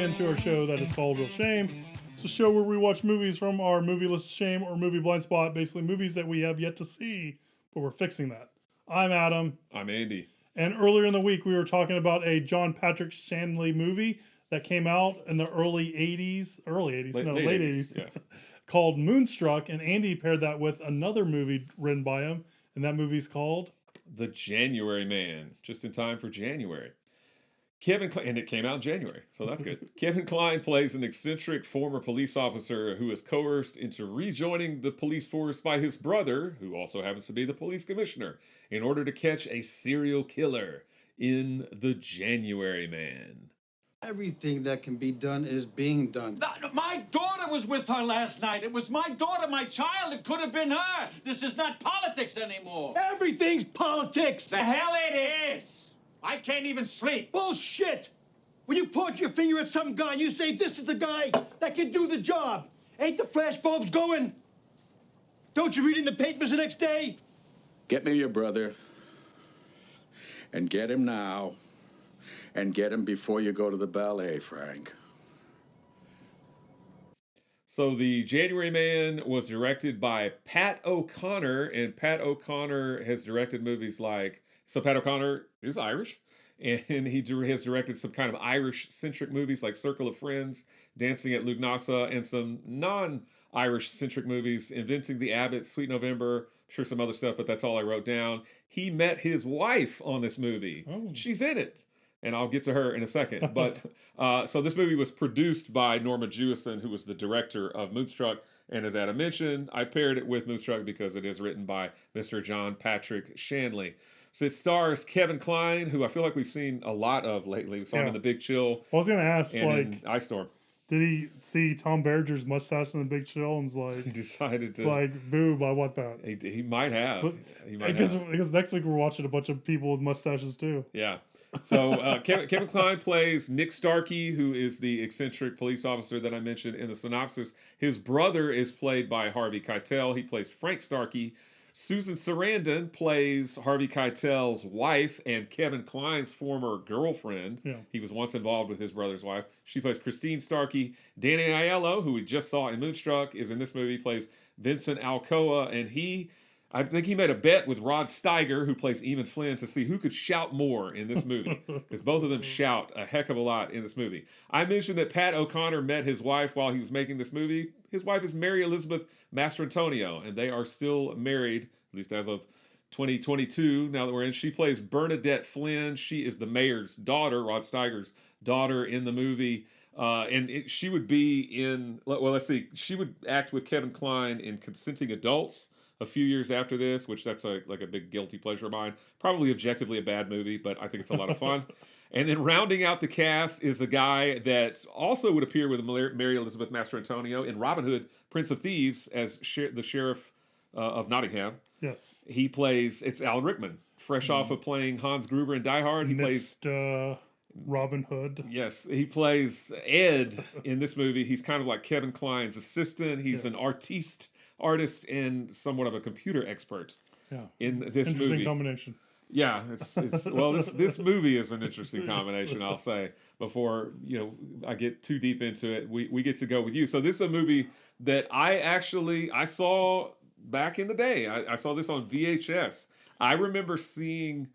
into our show that is called Real Shame. It's a show where we watch movies from our movie list of shame or movie blind spot, basically movies that we have yet to see, but we're fixing that. I'm Adam. I'm Andy. And earlier in the week, we were talking about a John Patrick Shanley movie that came out in the late 80s, yeah. called Moonstruck. And Andy paired that with another movie written by him, and that movie's called The January Man, just in time for January. Kevin Kline, and it came out in January, so that's good. Kevin Kline plays an eccentric former police officer who is coerced into rejoining the police force by his brother, who also happens to be the police commissioner, in order to catch a serial killer in The January Man. Everything that can be done is being done. My daughter was with her last night. It was my daughter, my child. It could have been her. This is not politics anymore. Everything's politics. The hell it is. I can't even sleep. Bullshit. When you point your finger at some guy and you say, this is the guy that can do the job, ain't the flashbulbs going? Don't you read in the papers the next day? Get me your brother. And get him now. And get him before you go to the ballet, Frank. So The January Man was directed by Pat O'Connor, and Pat O'Connor has directed movies like... So Pat O'Connor is Irish, and he has directed some kind of Irish-centric movies like Circle of Friends, Dancing at Lughnasadh, and some non-Irish-centric movies, Inventing the Abbott, Sweet November, I'm sure some other stuff, but that's all I wrote down. He met his wife on this movie. Oh. She's in it. And I'll get to her in a second. But so this movie was produced by Norma Jewison, who was the director of Moonstruck. And as Adam mentioned, I paired it with Moonstruck because it is written by Mr. John Patrick Shanley. So it stars Kevin Kline, who I feel like we've seen a lot of lately. We saw him in The Big Chill. I was going to ask, and like, in Ice Storm. did he see Tom Bereger's mustache in The Big Chill and was like, He decided to. it's like, boob, I want that. He might have. But, He might because have. next week we're watching a bunch of people with mustaches too. Yeah. So Kevin Kline plays Nick Starkey, who is the eccentric police officer that I mentioned in the synopsis. His brother is played by Harvey Keitel. He plays Frank Starkey. Susan Sarandon plays Harvey Keitel's wife and Kevin Kline's former girlfriend. Yeah. He was once involved with his brother's wife. She plays Christine Starkey. Danny Aiello, who we just saw in Moonstruck, is in this movie, plays Vincent Alcoa, and I think he made a bet with Rod Steiger, who plays Eamon Flynn, to see who could shout more in this movie. Because both of them shout a heck of a lot in this movie. I mentioned that Pat O'Connor met his wife while he was making this movie. His wife is Mary Elizabeth Mastrantonio, and they are still married, at least as of 2022, now that we're in. She plays Bernadette Flynn. She is the mayor's daughter, Rod Steiger's daughter in the movie. She would be in, well, let's see, she would act with Kevin Kline in Consenting Adults a few years after this, which that's like a big guilty pleasure of mine. Probably objectively a bad movie, but I think it's a lot of fun. And then rounding out the cast is a guy that also would appear with Mary Elizabeth Mastrantonio in Robin Hood, Prince of Thieves, as the sheriff of Nottingham. Yes. It's Alan Rickman, fresh off of playing Hans Gruber in Die Hard. He plays Robin Hood. Yes, he plays Ed in this movie. He's kind of like Kevin Kline's assistant. He's an artist and somewhat of a computer expert in this movie. Interesting combination. Yeah, it's well, this movie is an interesting combination, I'll say. Before I get too deep into it, we get to go with you. So this is a movie that I saw back in the day. I saw this on VHS. I remember seeing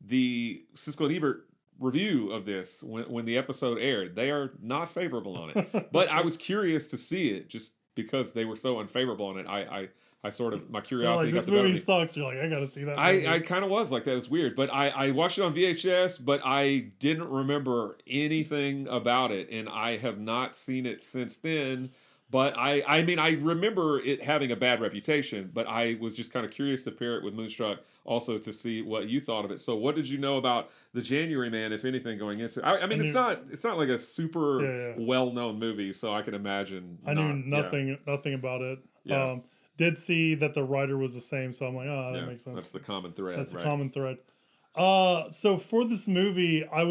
the Siskel and Ebert review of this when the episode aired. They are not favorable on it, but I was curious to see it just because they were so unfavorable on it. I sort of, my curiosity got the better of me. This movie sucks. You're like, I gotta see that movie. I kind of was like that. It was weird. But I watched it on VHS, but I didn't remember anything about it. And I have not seen it since then. But I mean, I remember it having a bad reputation, but I was just kind of curious to pair it with Moonstruck also to see what you thought of it. So what did you know about The January Man, if anything, going into it? I mean, it's not like a super well-known movie, so I can imagine. I knew nothing about it. Yeah. Did see that the writer was the same, so I'm like, that makes sense. That's the common thread. That's the common thread. So for this movie, I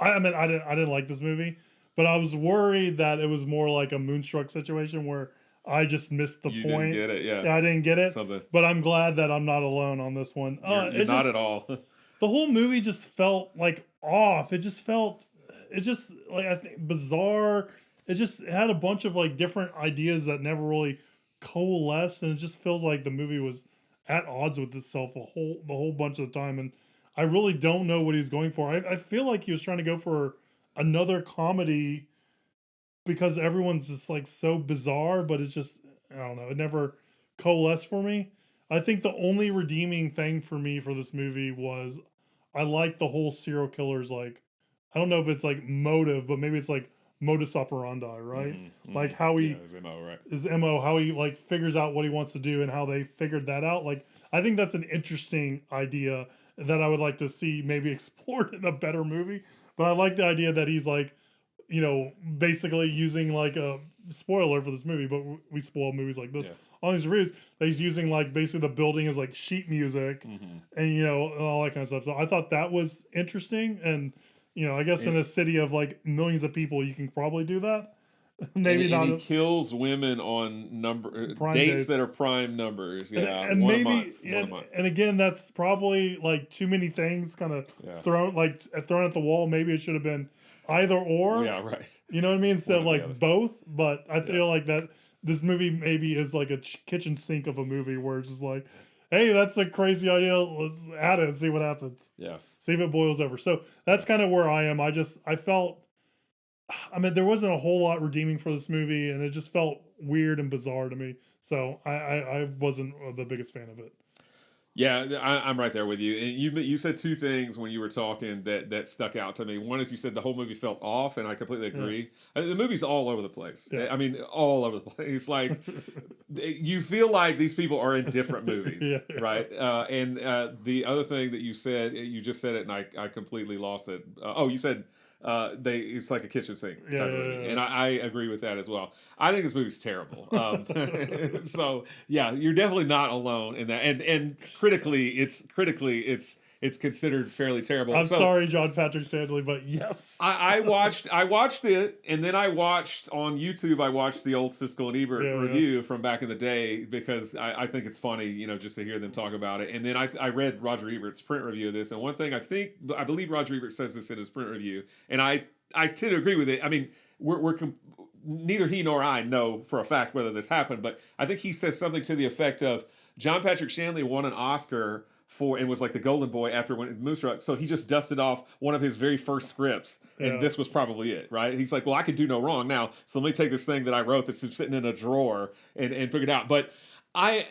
didn't like this movie. But I was worried that it was more like a Moonstruck situation where I just missed the point. You didn't get it, yeah. Yeah, I didn't get it. Something. But I'm glad that I'm not alone on this one. You're not at all. The whole movie just felt like off. It it just like I think bizarre. It just had a bunch of like different ideas that never really coalesced, and it just feels like the movie was at odds with itself the whole bunch of the time. And I really don't know what he's going for. I feel like he was trying to go for another comedy because everyone's just like so bizarre, but it's just, I don't know, it never coalesced for me. I think the only redeeming thing for me for this movie was I like the whole serial killer's like, I don't know if it's like motive, but maybe it's like modus operandi, right? Like how he his MO, how he like figures out what he wants to do and how they figured that out. Like I think that's an interesting idea that I would like to see maybe explored in a better movie. But I like the idea that he's like, you know, basically using like a spoiler for this movie, but we spoil movies like this on these reviews, that he's using like basically the building as like sheet music and, you know, and all that kind of stuff. So I thought that was interesting. And, you know, I guess in a city of like millions of people, you can probably do that. Maybe not. He kills women on dates that are prime numbers. Yeah, and maybe, and again, that's probably like too many things kind of thrown at the wall. Maybe it should have been either or. Yeah, right. You know what I mean? Instead of like both. But I feel like that this movie maybe is like a kitchen sink of a movie where it's just like, hey, that's a crazy idea. Let's add it and see what happens. Yeah. See if it boils over. So that's kind of where I am. I felt, I mean, there wasn't a whole lot redeeming for this movie, and it just felt weird and bizarre to me. So I wasn't the biggest fan of it. Yeah, I'm right there with you. And you said two things when you were talking that stuck out to me. One is you said the whole movie felt off, and I completely agree. The movie's all over the place. Yeah. I mean, all over the place. Like, you feel like these people are in different movies, right? And the other thing that you said, you just said it, and I completely lost it. You said it's like a kitchen sink type movie. And I agree with that as well. I think this movie's terrible. So yeah, you're definitely not alone in that. And critically it's considered fairly terrible. I'm sorry, John Patrick Shanley, but yes. I watched it, and then I watched on YouTube. I watched the old Siskel and Ebert review from back in the day because I think it's funny, you know, just to hear them talk about it. And then I read Roger Ebert's print review of this, and one thing I believe Roger Ebert says this in his print review, and I tend to agree with it. I mean, neither he nor I know for a fact whether this happened, but I think he says something to the effect of John Patrick Shanley won an Oscar and was like the golden boy after Moonstruck, so he just dusted off one of his very first scripts, and this was probably it, right? He's like, well, I could do no wrong now, so let me take this thing that I wrote that's sitting in a drawer and figure it out. But I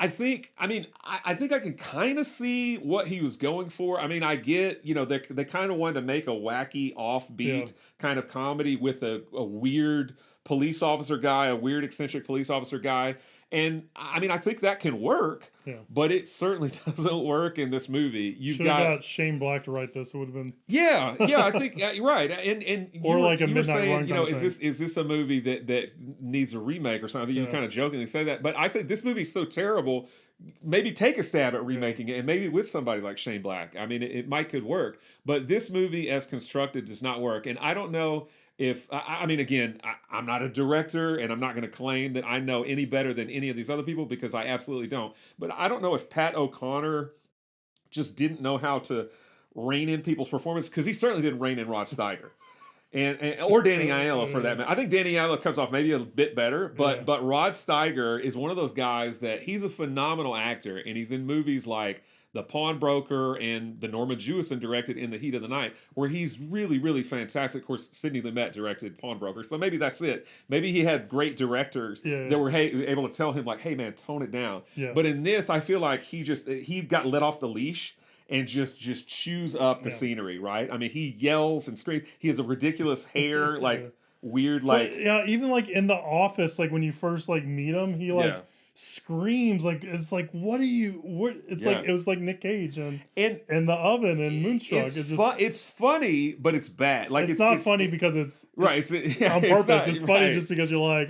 think I can kind of see what he was going for. I mean, I get, you know, they kind of wanted to make a wacky, offbeat kind of comedy with a weird police officer guy, a weird eccentric police officer guy. And I mean, I think that can work, but it certainly doesn't work in this movie. You've got Shane Black to write this. It would have been I think you're right. And or like a Midnight saying, Run. You know, is this a movie that needs a remake or something? You kind of jokingly say that, but I say this movie's so terrible. Maybe take a stab at remaking it, and maybe with somebody like Shane Black. I mean, it might could work, but this movie as constructed does not work. And I don't know. I mean, again, I'm not a director, and I'm not going to claim that I know any better than any of these other people because I absolutely don't. But I don't know if Pat O'Connor just didn't know how to rein in people's performance, because he certainly didn't rein in Rod Steiger. Or Danny Aiello for that matter. I think Danny Aiello comes off maybe a bit better, but Rod Steiger is one of those guys that he's a phenomenal actor, and he's in movies like The Pawnbroker and the Norman Jewison directed In the Heat of the Night, where he's really, really fantastic. Of course, Sidney Lumet directed Pawnbroker, so maybe that's it. Maybe he had great directors that were able to tell him, like, hey, man, tone it down. Yeah. But in this, I feel like he got let off the leash and just chews up the scenery, right? I mean, he yells and screams. He has a ridiculous hair, like, weird, like... But, even, like, in The Office, like, when you first, like, meet him, he, like... screams like it's like what like it was like Nick Cage and The Oven and Moonstruck. It's funny, but it's bad. Like it's not funny because it's right. It's on purpose. It's funny just because you're like,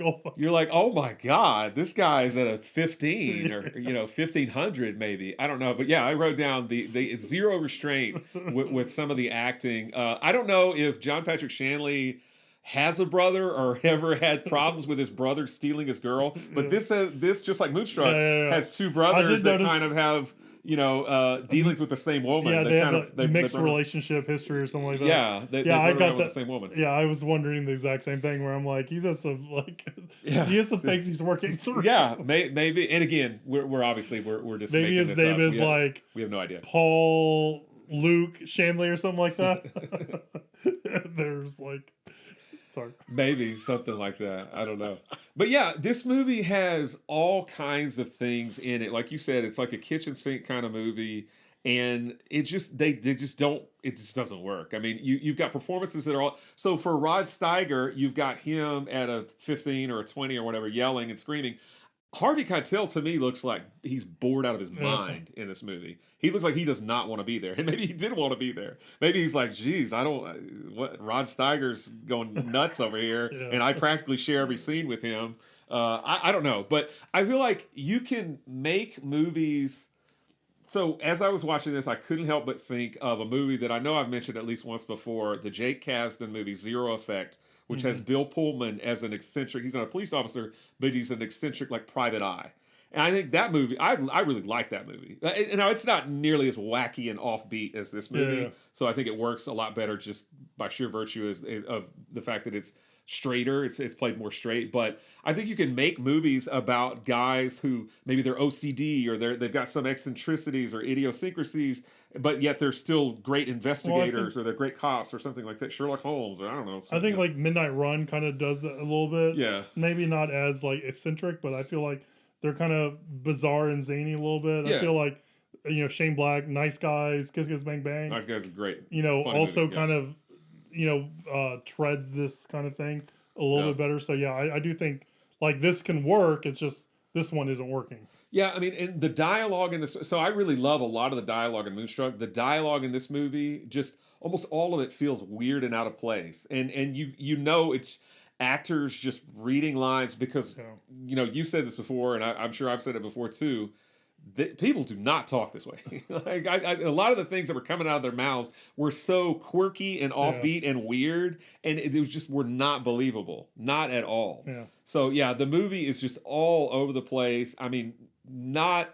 oh my god, this guy's at a 15 or 1500 maybe. I don't know, but yeah, I wrote down the zero restraint with some of the acting. I don't know if John Patrick Shanley has a brother or ever had problems with his brother stealing his girl, but this just like Moonstruck has two brothers that kind of have dealings with the same woman. Yeah, they have they mixed burn- relationship history or something like that. Yeah, they I burn got around with that. the same woman. Yeah, I was wondering the exact same thing where I'm like, he has some Yeah. he has some things he's working through. Yeah, maybe. And again, we're obviously we're just Maybe making his this name up. is like we have no idea. Paul Luke Shanley or something like that. There's like, sorry. Maybe something like that. I don't know. But yeah, this movie has all kinds of things in it. Like you said, it's like a kitchen sink kind of movie. And it just they just don't, it just doesn't work. I mean, you've got performances that are all, so for Rod Steiger, you've got him at a 15 or a 20 or whatever yelling and screaming. Harvey Keitel to me looks like he's bored out of his mind in this movie. He looks like he does not want to be there, and maybe he didn't want to be there. Maybe he's like, "Geez, I don't. What Rod Steiger's going nuts over here, and I practically share every scene with him." I don't know, but I feel like you can make movies. So as I was watching this, I couldn't help but think of a movie that I know I've mentioned at least once before: the Jake Kasdan movie Zero Effect, which has Bill Pullman as an eccentric. He's not a police officer, but he's an eccentric, like, private eye. And I think that movie, I really like that movie. Now, it's not nearly as wacky and offbeat as this movie, so I think it works a lot better just by sheer virtue of the fact that it's straighter, it's played more straight. But I think you can make movies about guys who maybe they're OCD or they've got some eccentricities or idiosyncrasies, but yet they're still great investigators or they're great cops or something like that. Sherlock Holmes or I don't know. I think like Midnight Run kind of does that a little bit. Yeah. Maybe not as like eccentric, but I feel like they're kind of bizarre and zany a little bit. Yeah. I feel like, Shane Black, Nice Guys, Kiss Kiss Bang Bang. Nice Guys is great. Also movie, kind of, treads this kind of thing a little bit better. So yeah, I do think like this can work. It's just this one isn't working. Yeah, I mean, and the dialogue in this. So I really love a lot of the dialogue in Moonstruck. The dialogue in this movie, just almost all of it feels weird and out of place. And it's actors just reading lines because you said this before, and I'm sure I've said it before too. That people do not talk this way. Like a lot of the things that were coming out of their mouths were so quirky and offbeat and weird, and it was just were not believable, not at all. Yeah. So yeah, the movie is just all over the place. I mean, not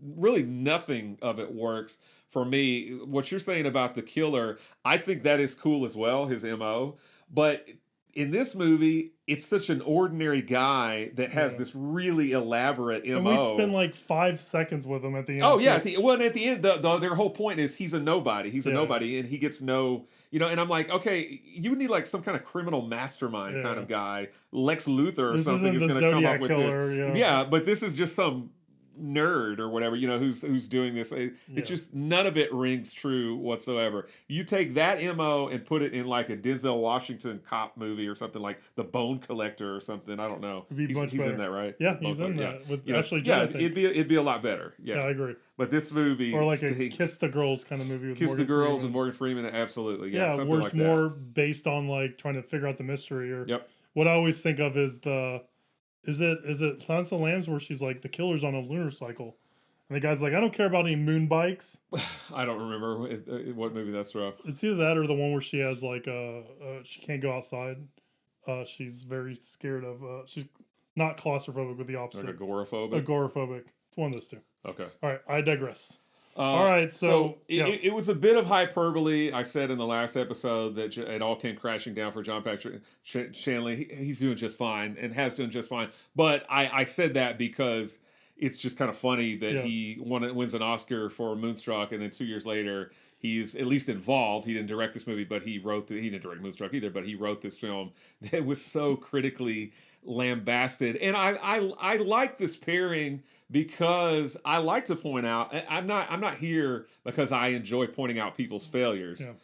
really nothing of it works for me. What you're saying about the killer, I think that is cool as well, his MO, but in this movie, it's such an ordinary guy that has this really elaborate MO. And we spend like 5 seconds with him at the end. Oh, yeah. At the end, their whole point is he's a nobody. He's a nobody, and he gets no... and I'm like, okay, you would need like some kind of criminal mastermind kind of guy. Lex Luthor or something is going to come up with killer, this. Yeah, but this is just some nerd or whatever, who's doing this. It's just none of it rings true whatsoever. You take that MO and put it in like a Denzel Washington cop movie or something like The Bone Collector or something. I don't know. He's in that, right? Yeah, he's in that with Ashley Judd. Judd. Yeah, it'd be a lot better. Yeah, I agree. But this movie or like stinks. a Kiss the Girls kind of movie with Kiss Morgan the Girls Freeman. with Morgan Freeman. Absolutely. Yeah, something where like it's more based on like trying to figure out the mystery. Or what I always think of is is it Silence of the Lambs where she's like the killer's on a lunar cycle. And the guy's like, I don't care about any moon bikes. I don't remember what movie that's from. It's either that or the one where she has like she can't go outside. She's very scared of. She's not claustrophobic, but the opposite. Like agoraphobic. Agoraphobic. It's one of those two. Okay. All right, I digress. All right, so it was a bit of hyperbole. I said in the last episode that it all came crashing down for John Patrick Shanley. He's doing just fine and has done just fine. But I said that because it's just kind of funny that he wins an Oscar for Moonstruck, and then 2 years later, he's at least involved. He didn't direct this movie, but he didn't direct Moonstruck either, but he wrote this film that was so critically lambasted. And I like this pairing because I like to point out, I'm not here because I enjoy pointing out people's failures. Yeah.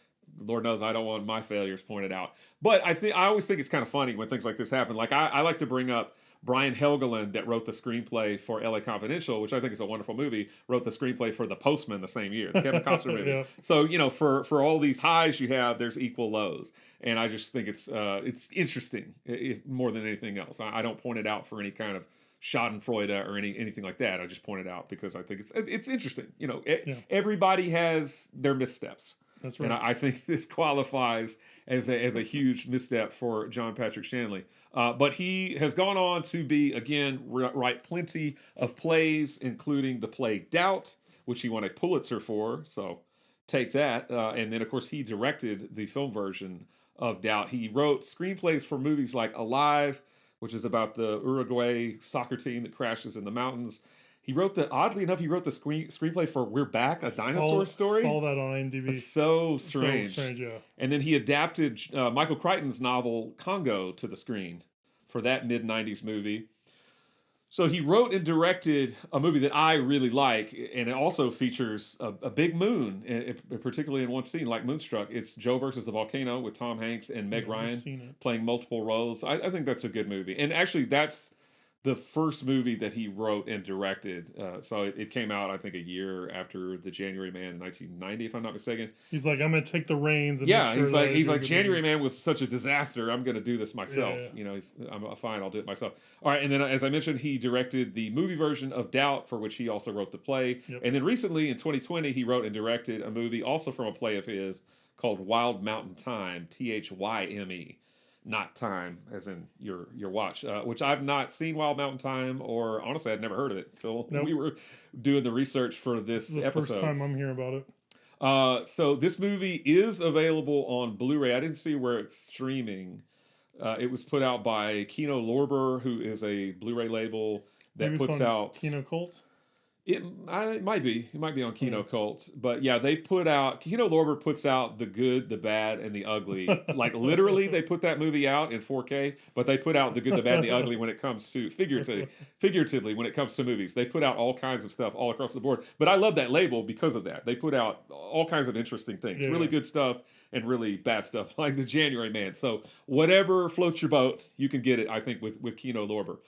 Lord knows I don't want my failures pointed out. But I always think it's kind of funny when things like this happen. Like I like to bring up Brian Helgeland, that wrote the screenplay for LA Confidential, which I think is a wonderful movie, wrote the screenplay for The Postman the same year, the Kevin Costner movie. So, for all these highs you have, there's equal lows. And I just think it's interesting more than anything else. I don't point it out for any kind of schadenfreude or anything like that. I just point it out because I think it's interesting. Everybody has their missteps. That's right. And I think this qualifies as a huge misstep for John Patrick Shanley. But he has gone on to be, again, write plenty of plays, including the play Doubt, which he won a Pulitzer for. So take that. And then, of course, he directed the film version of Doubt. He wrote screenplays for movies like Alive, which is about the Uruguay soccer team that crashes in the mountains. He wrote oddly enough, he wrote the screenplay for We're Back, a dinosaur story. Saw that on IMDb. It's so strange. So strange, yeah. And then he adapted Michael Crichton's novel Congo to the screen for that mid-90s movie. So he wrote and directed a movie that I really like, and it also features a big moon, particularly in one scene, like Moonstruck. It's Joe versus the Volcano with Tom Hanks and Meg Ryan playing multiple roles. I think that's a good movie. And actually, that's the first movie that he wrote and directed. So it came out, I think, a year after The January Man in 1990, if I'm not mistaken. He's like, I'm going to take the reins. And Yeah, make sure he's like January Man was such a disaster. I'm going to do this myself. Yeah. You know, I'm fine. I'll do it myself. All right, and then as I mentioned, he directed the movie version of Doubt, for which he also wrote the play. Yep. And then recently, in 2020, he wrote and directed a movie also from a play of his called Wild Mountain Thyme, Thyme. Not time, as in your watch, which I've not seen Wild Mountain Thyme, or honestly, I'd never heard of it until we were doing the research for this is the episode. first time I'm hearing about it. So this movie is available on Blu-ray. I didn't see where it's streaming. It was put out by Kino Lorber, who is a Blu-ray label that Maybe puts it's on out Kino Cult. It might be. It might be on Kino Cult. But yeah, Kino Lorber puts out the good, the bad, and the ugly. Like literally, they put that movie out in 4K, but they put out the good, the bad, and the ugly when it comes to figuratively when it comes to movies. They put out all kinds of stuff all across the board. But I love that label because of that. They put out all kinds of interesting things. Yeah. Really good stuff and really bad stuff, like The January Man. So whatever floats your boat, you can get it, I think, with Kino Lorber.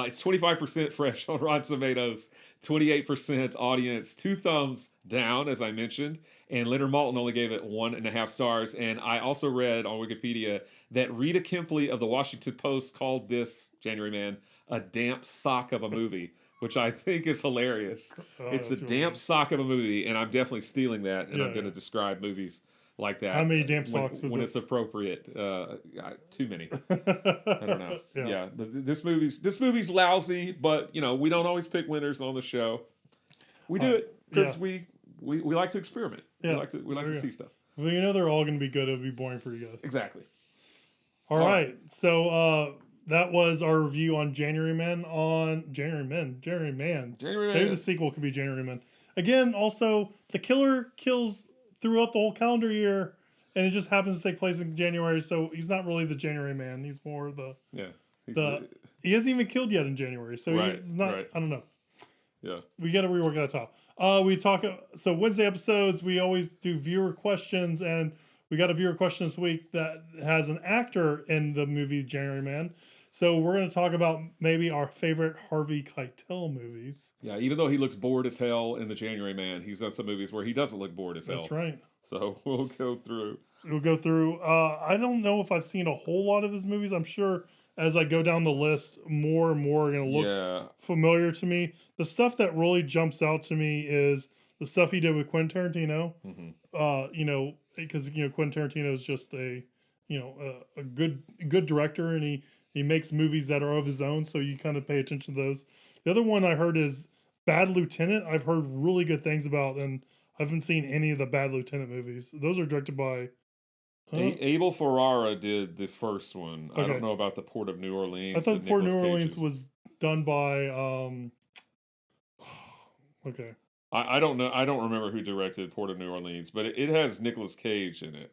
It's 25% fresh on Rotten Tomatoes, 28% audience, 2 thumbs down, as I mentioned. And Leonard Maltin only gave it 1.5 stars. And I also read on Wikipedia that Rita Kempley of the Washington Post called this January Man a damp sock of a movie, which I think is hilarious. It's a damp sock of a movie, and I'm definitely stealing that, and I'm going to describe movies like that. How many damp socks when it's appropriate? Too many. I don't know. Yeah, but this movie's lousy, but you know we don't always pick winners on the show. We do it because we like to experiment. Yeah. We like to see stuff. Well, you know they're all going to be good. It'll be boring for you guys. Exactly. All right. So that was our review on January Man. Maybe the sequel could be January Man. Again, also the killer kills throughout the whole calendar year, and it just happens to take place in January. So he's not really the January Man. He's more he hasn't even killed yet in January. So he's not. Right. I don't know. Yeah, we got to rework that top. So Wednesday episodes we always do viewer questions, and we got a viewer question this week that has an actor in the movie January Man. So we're going to talk about maybe our favorite Harvey Keitel movies. Yeah, even though he looks bored as hell in The January Man, he's done some movies where he doesn't look bored as hell. That's right. So we'll go through. I don't know if I've seen a whole lot of his movies. I'm sure as I go down the list, more and more are going to look familiar to me. The stuff that really jumps out to me is the stuff he did with Quentin Tarantino. Mm-hmm. Because Quentin Tarantino is just a good director, and he makes movies that are of his own, so you kind of pay attention to those. The other one I heard is Bad Lieutenant. I've heard really good things about, and I haven't seen any of the Bad Lieutenant movies. Those are directed by... Abel Ferrara did the first one. Okay. I don't know about the Port of New Orleans. I thought Port of New Orleans was done by... okay. I don't know. I don't remember who directed Port of New Orleans, but it has Nicolas Cage in it.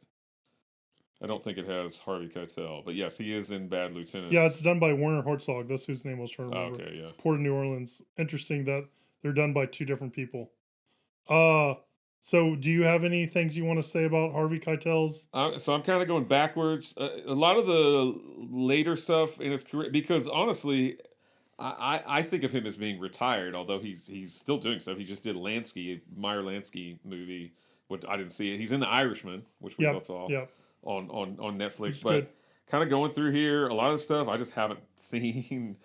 I don't think it has Harvey Keitel, but yes, he is in Bad Lieutenant. Yeah, it's done by Werner Herzog. That's whose name I was trying to remember. Okay, yeah. Port of New Orleans. Interesting that they're done by 2 different people. So do you have any things you want to say about Harvey Keitel's? So I'm kind of going backwards. A lot of the later stuff in his career, because honestly, I think of him as being retired, although he's still doing stuff. He just did Meyer Lansky movie, which I didn't see it. He's in The Irishman, which we both saw. Yeah. On Netflix, it's but good. Kind of going through here, a lot of the stuff I just haven't seen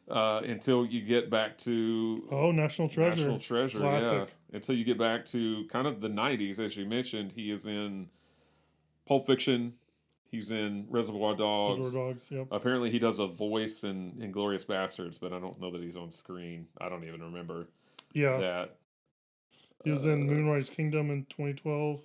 until you get back to National Treasure. Classic. Yeah. Until you get back to kind of the 90s, as you mentioned, he is in Pulp Fiction. He's in Reservoir Dogs. Yep. Apparently, he does a voice in Inglourious Bastards, but I don't know that he's on screen. I don't even remember that. He was in Moonrise Kingdom in 2012.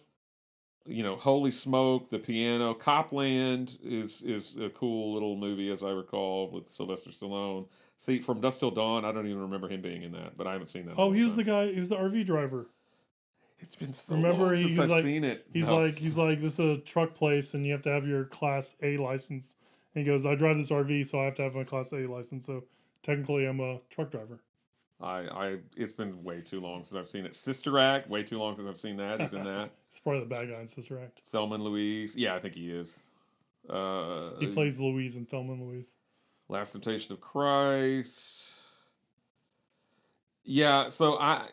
Holy Smoke, The Piano, Copland is a cool little movie, as I recall, with Sylvester Stallone. See, From Dusk Till Dawn, I don't even remember him being in that, but I haven't seen that. Oh, he was the guy. He was the RV driver. It's been so Remember, long since I've seen it. He's like, this is a truck place, and you have to have your Class A license. And he goes, I drive this RV, so I have to have my Class A license. So technically, I'm a truck driver. It's been way too long since I've seen it. Sister Act, way too long since I've seen that. He's in that. He's probably the bad guy in Sister Act. Thelma and Louise. Yeah, I think he is. He plays Louise in Thelma and Louise. Last Temptation of Christ. Yeah, so I'm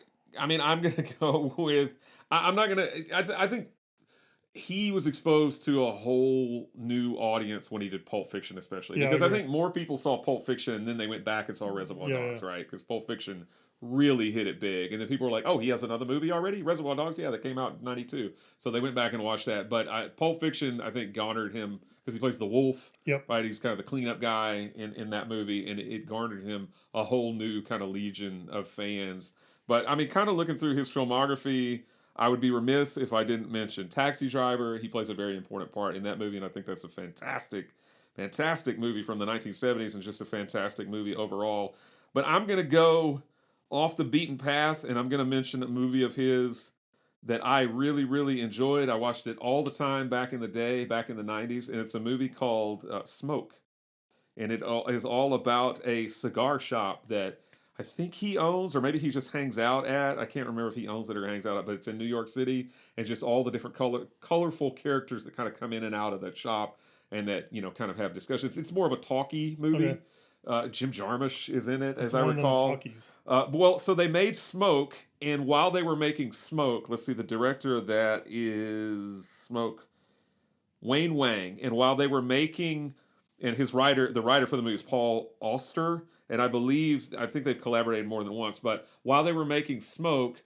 gonna go with. I'm not gonna. I think he was exposed to a whole new audience when he did Pulp Fiction, especially because I think more people saw Pulp Fiction and then they went back and saw Reservoir Dogs, right? Because Pulp Fiction really hit it big, and then people were like, "Oh, he has another movie already, Reservoir Dogs." Yeah, that came out in '92, so they went back and watched that. But Pulp Fiction, I think, garnered him because he plays the wolf. Yep. Right, he's kind of the cleanup guy in that movie, and it garnered him a whole new kind of legion of fans. But kind of looking through his filmography, I would be remiss if I didn't mention Taxi Driver. He plays a very important part in that movie, and I think that's a fantastic, fantastic movie from the 1970s and just a fantastic movie overall. But I'm going to go off the beaten path, and I'm going to mention a movie of his that I really, really enjoyed. I watched it all the time back in the day, back in the 90s, and it's a movie called Smoke. And it is all about a cigar shop that I think he owns, or maybe he just hangs out at. I can't remember if he owns it or hangs out at, but it's in New York City, and just all the different colorful characters that kind of come in and out of that shop, and that kind of have discussions. It's more of a talky movie. Okay. Jim Jarmusch is in it, as I recall. So they made Smoke, and while they were making Smoke, let's see, the director of that is Smoke, Wayne Wang, and while they were making, and the writer for the movie is Paul Auster. And I think they've collaborated more than once. But while they were making Smoke,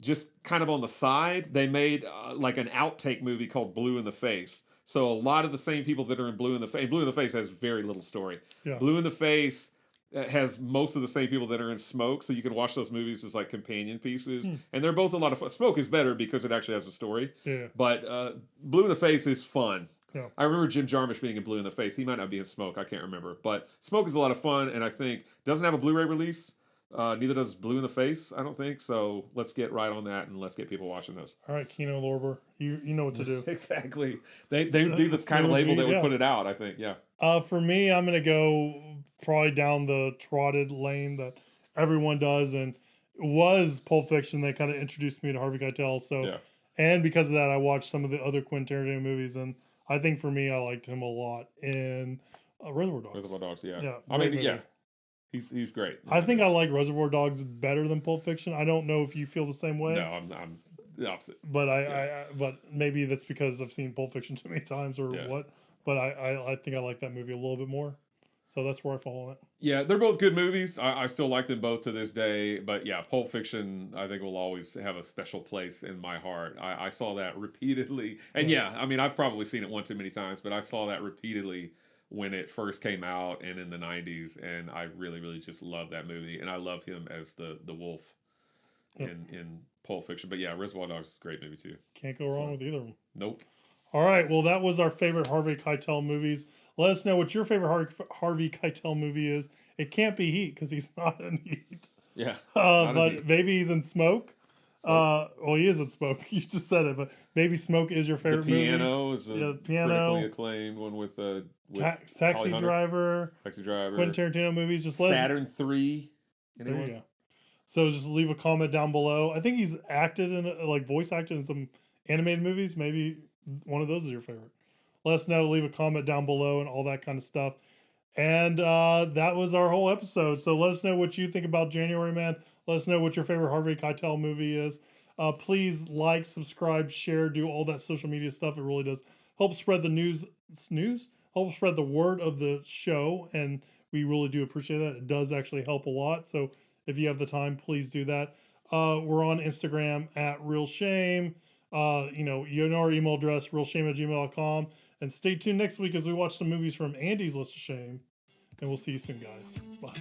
just kind of on the side, they made like an outtake movie called Blue in the Face. So a lot of the same people that are in Blue in the Face. Blue in the Face has very little story. Yeah. Blue in the Face has most of the same people that are in Smoke. So you can watch those movies as like companion pieces. And they're both a lot of fun. Smoke is better because it actually has a story. Yeah. But Blue in the Face is fun. Yeah. I remember Jim Jarmusch being in Blue in the Face. He might not be in Smoke. I can't remember. But Smoke is a lot of fun, and I think doesn't have a Blu-ray release. Neither does Blue in the Face, I don't think. So let's get right on that, and let's get people watching this. All right, Kino Lorber. You know what to do. Exactly. They would be the kind of label that would put it out, I think. Yeah. For me, I'm going to go probably down the trotted lane that everyone does, and it was Pulp Fiction that kind of introduced me to Harvey Keitel. So, and because of that, I watched some of the other Quentin Tarantino movies, and I think for me, I liked him a lot in Reservoir Dogs. Reservoir Dogs, yeah. He's great. I think I like Reservoir Dogs better than Pulp Fiction. I don't know if you feel the same way. No, I'm the opposite. But but maybe that's because I've seen Pulp Fiction too many times or what. But I think I like that movie a little bit more. So that's where I fall on it. Yeah, they're both good movies. I still like them both to this day. But yeah, Pulp Fiction, I think, will always have a special place in my heart. I saw that repeatedly. And I've probably seen it one too many times, but I saw that repeatedly when it first came out and in the 90s. And I really, really just love that movie. And I love him as the wolf in Pulp Fiction. But yeah, Reservoir Dogs is a great movie too. Can't go wrong with either of them. Nope. All right, well, that was our favorite Harvey Keitel movies. Let us know what your favorite Harvey Keitel movie is. It can't be Heat because he's not in Heat. Yeah. But maybe he's in Smoke. Well, he is in Smoke. You just said it, but maybe Smoke is your favorite movie. The Piano is a critically acclaimed one with Taxi Driver. Quentin Tarantino movies. Just let Saturn 3. Anyone? There you go. So just leave a comment down below. I think he's acted in voice acted in some animated movies. Maybe one of those is your favorite. Let us know. Leave a comment down below and all that kind of stuff. And that was our whole episode. So let us know what you think about January Man. Let us know what your favorite Harvey Keitel movie is. Please like, subscribe, share, do all that social media stuff. It really does help spread the news, help spread the word of the show. And we really do appreciate that. It does actually help a lot. So if you have the time, please do that. We're on Instagram at Real Shame. You know our email address, realshame@gmail.com. And stay tuned next week as we watch some movies from Andy's List of Shame. And we'll see you soon, guys. Bye.